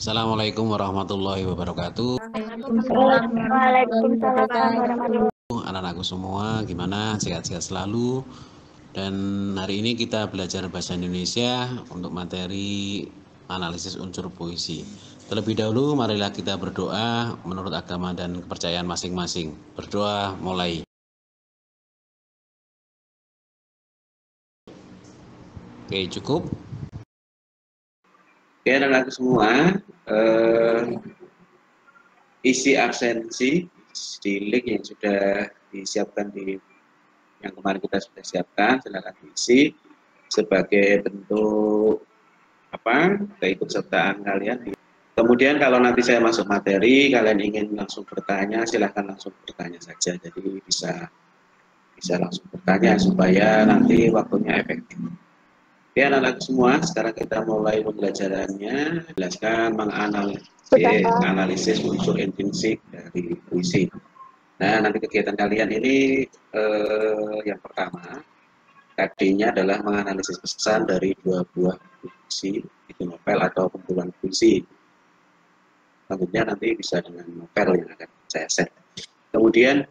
Assalamualaikum warahmatullahi wabarakatuh. Waalaikumsalam warahmatullahi wabarakatuh. Anak-anakku semua, gimana? Sehat-sehat selalu. Dan hari ini kita belajar bahasa Indonesia untuk materi analisis unsur puisi. Terlebih dahulu, marilah kita berdoa menurut agama dan kepercayaan masing-masing. Berdoa mulai. Oke, cukup. Oke, anak-anakku semua, isi absensi di link yang sudah disiapkan yang kemarin kita sudah siapkan, silakan diisi sebagai bentuk keikutsertaan kalian. Kemudian kalau nanti saya masuk materi, kalian ingin langsung bertanya, silahkan langsung bertanya saja. Jadi bisa langsung bertanya supaya nanti waktunya efektif. Oke, anak-anak semua, sekarang kita mulai pembelajarannya. Jelaskan menganalisis unsur intrinsik dari puisi. Nah, nanti kegiatan kalian ini yang pertama, tadinya adalah menganalisis pesan dari dua buah puisi, itu novel atau kumpulan puisi. Tentunya nanti bisa dengan novel yang akan saya share. Kemudian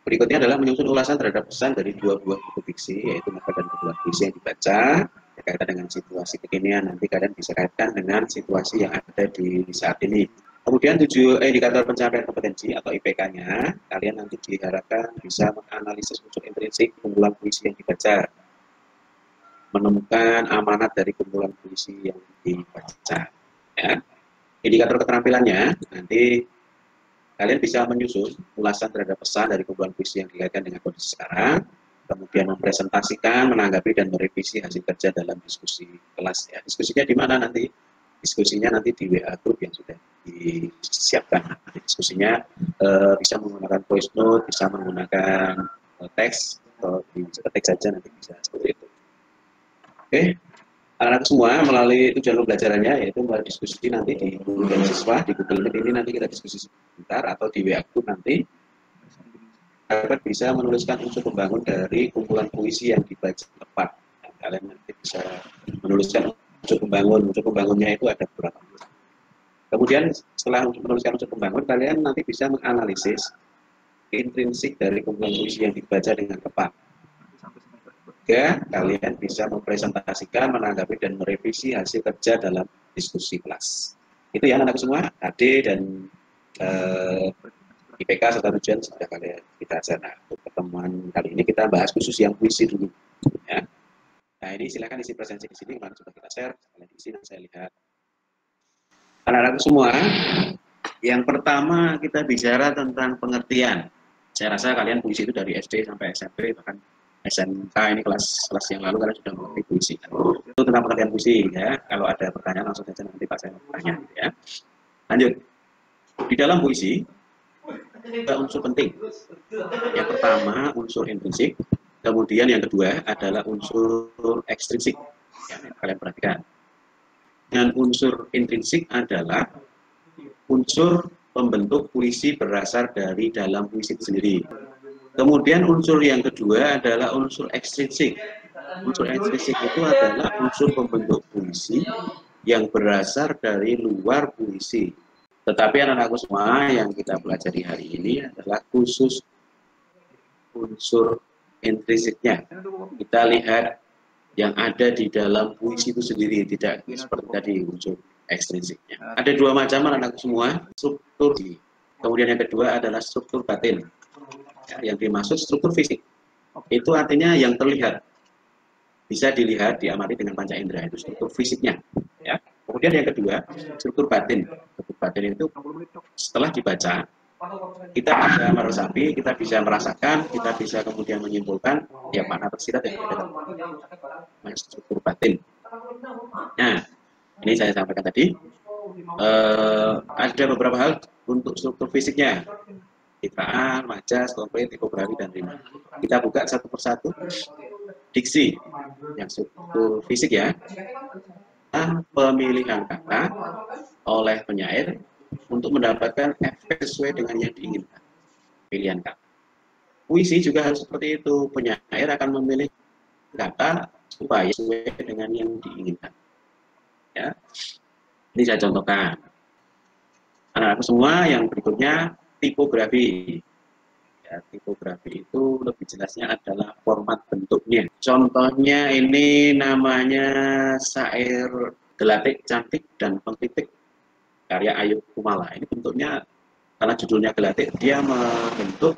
berikutnya adalah menyusun ulasan terhadap pesan dari dua buah buku fiksi, yaitu novel dan kumpulan puisi yang dibaca. Berkaitan dengan situasi kekinian, nanti kalian bisa kaitkan dengan situasi yang ada di saat ini. Kemudian 7 indikator pencapaian kompetensi atau IPK-nya, kalian nanti diharapkan bisa menganalisis unsur intrinsik kumpulan puisi yang dibaca, menemukan amanat dari kumpulan puisi yang dibaca. Ya. Indikator keterampilannya, nanti kalian bisa menyusun ulasan terhadap pesan dari kumpulan puisi yang dikaitkan dengan kondisi sekarang, kemudian mempresentasikan, menanggapi, dan merevisi hasil kerja dalam diskusi kelas. Ya. Diskusinya di mana nanti? Diskusinya nanti di WA group yang sudah disiapkan. Diskusinya bisa menggunakan voice note, bisa menggunakan teks, atau diketik saja nanti bisa seperti itu. Oke, anak-anak semua melalui tujuan pembelajarannya yaitu melalui diskusi nanti di Google Siswa, di Google Meet ini nanti kita diskusi sebentar, atau di WA group nanti dapat bisa menuliskan unsur pembangun dari kumpulan puisi yang dibaca tepat. Kalian nanti bisa menuliskan unsur pembangunnya itu ada beberapa. Kemudian setelah menuliskan unsur pembangun, kalian nanti bisa menganalisis intrinsik dari kumpulan puisi yang dibaca dengan tepat. Juga kalian bisa mempresentasikan, menanggapi, dan merevisi hasil kerja dalam diskusi kelas. Itu ya anak-anak semua, AD dan IPK serta tujuan sudah kita share. Nah, untuk pertemuan kali ini kita bahas khusus yang puisi dulu. Ya. Nah, ini silakan isi presensi di sini, kemarin sudah kita share. Kalian isi dan saya lihat. Anak-anak semua, yang pertama kita bicara tentang pengertian. Saya rasa kalian puisi itu dari SD sampai SMP, bahkan SMK ini kelas yang lalu kalian sudah mengerti puisi. Itu tentang pengertian puisi ya. Kalau ada pertanyaan langsung saja nanti Pak saya bertanya ya. Lanjut. Di dalam puisi ada unsur penting. Yang pertama unsur intrinsik, kemudian yang kedua adalah unsur ekstrinsik. Ya, kalian perhatikan. Dan unsur intrinsik adalah unsur pembentuk puisi berasal dari dalam puisi itu sendiri. Kemudian unsur yang kedua adalah unsur ekstrinsik. Unsur ekstrinsik itu adalah unsur pembentuk puisi yang berasal dari luar puisi. Tetapi anak-anakku semua yang kita pelajari hari ini adalah khusus unsur intrinsiknya. Kita lihat yang ada di dalam puisi itu sendiri, tidak seperti tadi unsur ekstrinsiknya. Ada dua macam anak-anakku semua, struktur. Kemudian yang kedua adalah struktur batin. Ya, yang dimaksud struktur fisik. Itu artinya yang terlihat. Bisa dilihat, diamati dengan panca indera, itu struktur fisiknya. Ya. Kemudian yang kedua, struktur batin. Struktur batin itu setelah dibaca, kita bisa meresapi, kita bisa merasakan, kita bisa kemudian menyimpulkan ya makna tersirat yang berbeda dengan struktur batin. Nah, ini saya sampaikan tadi. Ada beberapa hal untuk struktur fisiknya. Citraan, majas, konkret, tipografi, dan rima. Kita buka satu persatu. Diksi, yang struktur fisik ya. Pemilihan kata oleh penyair untuk mendapatkan efek sesuai dengan yang diinginkan. Pilihan kata. Puisi juga harus seperti itu. Penyair akan memilih kata supaya sesuai dengan yang diinginkan. Ya. Ini saya contohkan. Anak-anakku semua, yang berikutnya tipografi. Ya, tipografi itu lebih jelasnya adalah format bentuknya. Contohnya ini namanya syair Gelatik Cantik dan Pengkritik karya Ayub Kumala. Ini bentuknya, karena judulnya Gelatik, dia membentuk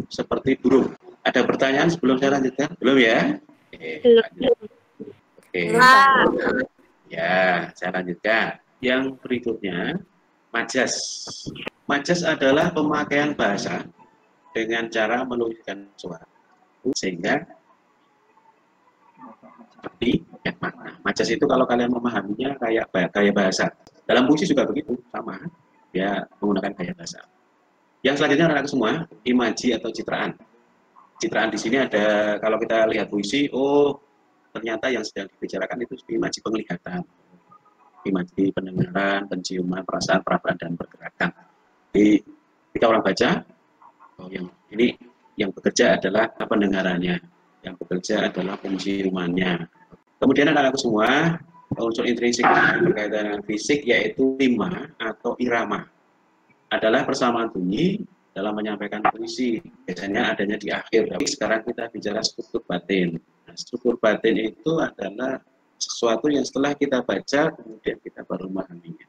seperti burung. Ada pertanyaan sebelum saya lanjutkan? Belum ya? Oke. Ya, saya lanjutkan. Yang berikutnya, majas. Majas adalah pemakaian bahasa dengan cara menuliskan suara sehingga seperti makna. Majas itu kalau kalian memahaminya kayak bahasa. Dalam puisi juga begitu, sama. Dia menggunakan gaya bahasa. Yang selanjutnya anak-anak semua, imaji atau citraan. Citraan di sini ada, kalau kita lihat puisi, oh ternyata yang sedang dibicarakan itu imaji penglihatan, imaji pendengaran, penciuman, perasaan, perabaan, dan pergerakan. Jadi ketika orang baca, oh ini yang bekerja adalah pendengarannya, yang bekerja adalah penciumannya. Kemudian anak-anakku semua, unsur intrinsik berkaitan dengan fisik yaitu rima atau irama. Adalah persamaan bunyi dalam menyampaikan puisi. Biasanya adanya di akhir. Tapi sekarang kita bicara struktur batin. Nah, struktur batin itu adalah sesuatu yang setelah kita baca, kemudian kita baru memahaminya.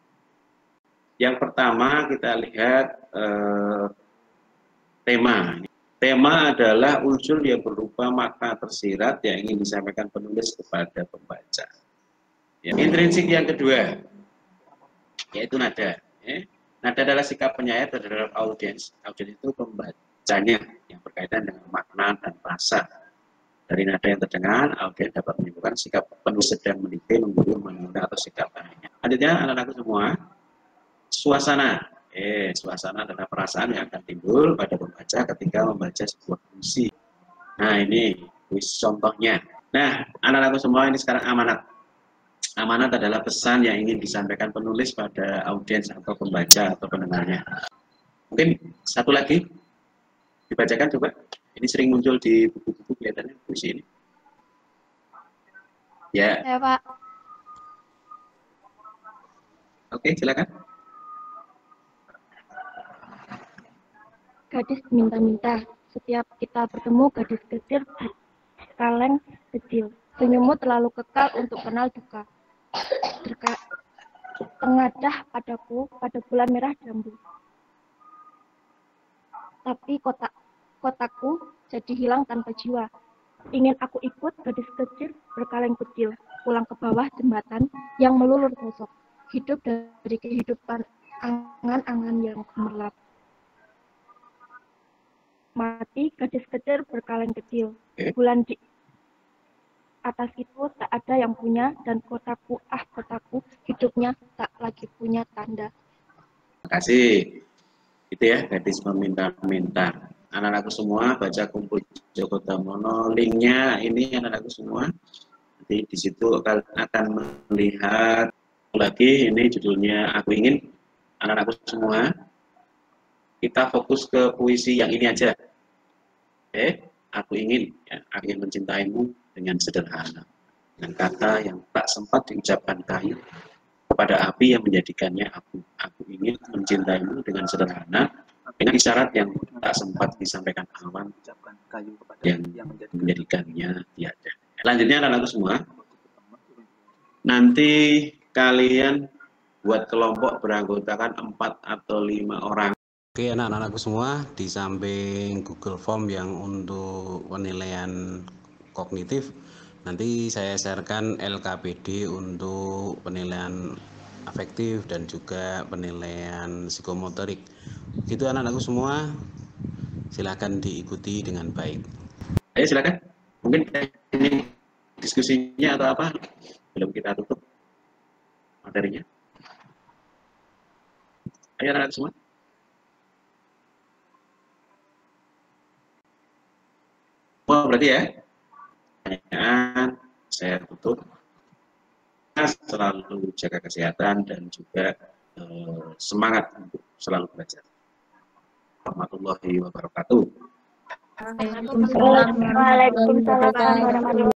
Yang pertama kita lihat tema. Tema adalah unsur yang berupa makna tersirat yang ingin disampaikan penulis kepada pembaca. Ya, intrinsik yang kedua, yaitu nada. Nada adalah sikap penyair terhadap audiens. Audiens itu pembacanya yang berkaitan dengan makna dan rasa. Dari nada yang terdengar, audiens dapat menyimpulkan sikap penulis sedang mendidik, mengguyur, menunda, atau sikap lainnya. Lanjutnya, anak-anakku semua, suasana. Suasana adalah perasaan yang akan timbul pada pembaca ketika membaca sebuah puisi. Nah, ini puisi contohnya. Nah, anak-anakku semua, ini sekarang amanat. Amanat adalah pesan yang ingin disampaikan penulis pada audiens atau pembaca atau pendengarnya. Mungkin satu lagi dibacakan coba. Ini sering muncul di buku-buku kelihatannya puisi ini. Ya. Ya, Pak. Oke, silakan. Gadis minta-minta. Setiap kita bertemu gadis kecil berkaleng kecil. Senyummu terlalu kekal untuk kenal duka. Tengadah padaku pada bulan merah jambu. Tapi kotaku jadi hilang tanpa jiwa. Ingin aku ikut gadis kecil berkaleng kecil, pulang ke bawah jembatan yang melulur sosok. Hidup dari kehidupan angan-angan yang gemerlap. Mati gadis kecil berkaleng kecil. Bulan di atas itu tak ada yang punya, dan kotaku, hidupnya tak lagi punya tanda. Terima kasih. Itu ya, gadis meminta-minta. Anak-anakku semua baca Kumpul Joko Damono. Linknya ini anak-anakku semua. Nanti di situ akan melihat lagi, ini judulnya Aku Ingin. Anak-anakku semua, kita fokus ke puisi yang ini aja. Aku ingin, ya, aku ingin mencintaimu dengan sederhana, dengan kata yang tak sempat diucapkan kayu, kepada api yang menjadikannya abu. Aku ingin mencintaimu dengan sederhana, dengan isyarat yang tak sempat disampaikan awan, yang menjadikannya tiada. Selanjutnya anak-anakku semua, nanti kalian buat kelompok beranggotakan 4 atau 5 orang. Oke, anak-anakku semua, di samping Google Form yang untuk penilaian kognitif, nanti saya sharekan LKPD untuk penilaian afektif dan juga penilaian psikomotorik. Gitu anak-anakku semua, silakan diikuti dengan baik. Ayo silakan, mungkin ini diskusinya atau apa, belum kita tutup materinya. Ayo anak-anak semua. Oh, berarti ya, pertanyaan saya tutup. Selalu jaga kesehatan dan juga semangat untuk selalu belajar. Warahmatullahi wabarakatuh. Waalaikumsalam warahmatullahi wabarakatuh.